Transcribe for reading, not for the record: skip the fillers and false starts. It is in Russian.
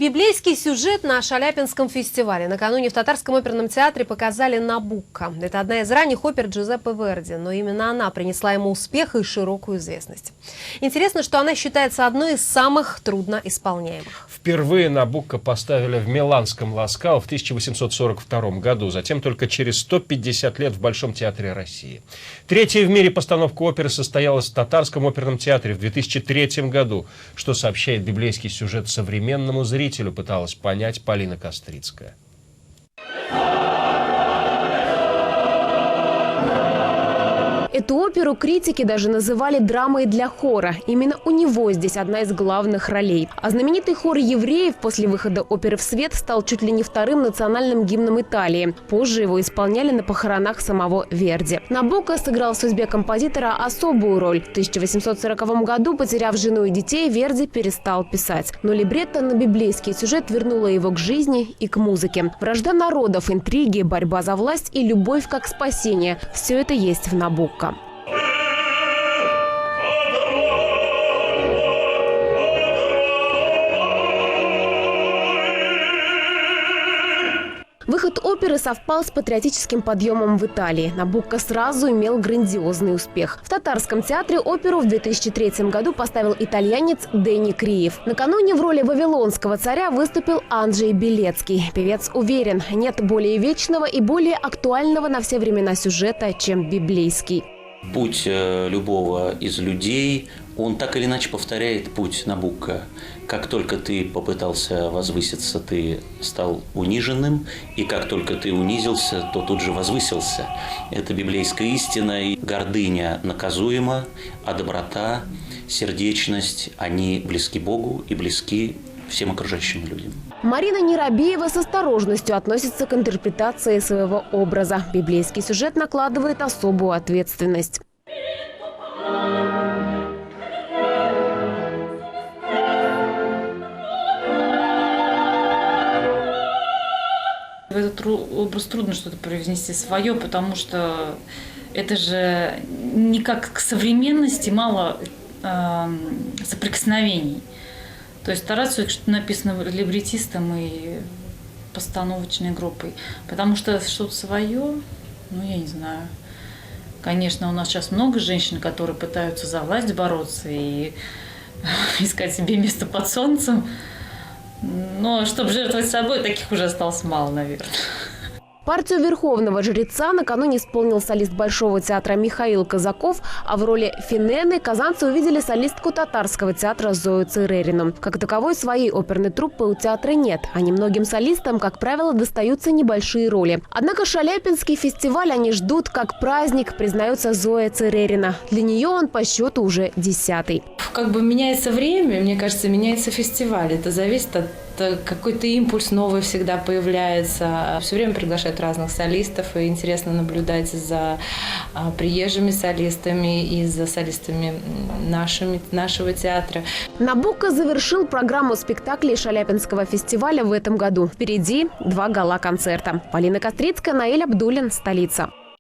Библейский сюжет на Шаляпинском фестивале. Накануне в Татарском оперном театре показали «Набукко». Это одна из ранних опер Джузеппе Верди, но именно она принесла ему успех и широкую известность. Интересно, что она считается одной из самых трудноисполняемых. Впервые «Набукко» поставили в Миланском Ла Скала в 1842 году, затем только через 150 лет в Большом театре России. Третья в мире постановка оперы состоялась в Татарском оперном театре в 2003 году, что сообщает библейский сюжет современному зрителю, пыталась понять Полина Кострицкая. Эту оперу критики даже называли драмой для хора. Именно у него здесь одна из главных ролей. А знаменитый хор евреев после выхода оперы в свет стал чуть ли не вторым национальным гимном Италии. Позже его исполняли на похоронах самого Верди. Набукко сыграл в судьбе композитора особую роль. В 1840 году, потеряв жену и детей, Верди перестал писать. Но либретто на библейский сюжет вернуло его к жизни и к музыке. Вражда народов, интриги, борьба за власть и любовь как спасение – все это есть в Набукко. Выход оперы совпал с патриотическим подъемом в Италии. Набукко сразу имел грандиозный успех. В Татарском театре оперу в 2003 году поставил итальянец Дени Криев. Накануне в роли вавилонского царя выступил Анджей Белецкий. Певец уверен, нет более вечного и более актуального на все времена сюжета, чем библейский. Путь любого из людей, он так или иначе повторяет путь Набукко. Как только ты попытался возвыситься, ты стал униженным, и как только ты унизился, то тут же возвысился. Это библейская истина, и гордыня наказуема, а доброта, сердечность, они близки Богу и близки всем окружающим людям. Марина Нерабиева с осторожностью относится к интерпретации своего образа. Библейский сюжет накладывает особую ответственность. В этот образ трудно что-то привнести свое, потому что это же никак к современности мало соприкосновений. То есть стараться, что написано либретистом и постановочной группой. Потому что что-то свое, ну я не знаю. Конечно, у нас сейчас много женщин, которые пытаются за власть бороться и искать себе место под солнцем. Но чтобы жертвовать собой, таких уже осталось мало, наверное. Партию верховного жреца накануне исполнил солист Большого театра Михаил Казаков, а в роли Финены казанцы увидели солистку Татарского театра Зою Церерину. Как таковой своей оперной труппы у театра нет, а немногим солистам, как правило, достаются небольшие роли. Однако Шаляпинский фестиваль они ждут как праздник, признается Зоя Церерина. Для нее он по счету уже 10-й. Как бы меняется время, мне кажется, меняется фестиваль. Это зависит от какой-то импульс новый всегда появляется. Все время приглашают разных солистов, и интересно наблюдать за приезжими солистами и за солистами нашего театра. Набукко завершил программу спектаклей Шаляпинского фестиваля в этом году. Впереди 2 гала-концерта. Полина Кострицкая, Наиль Абдуллин, столица.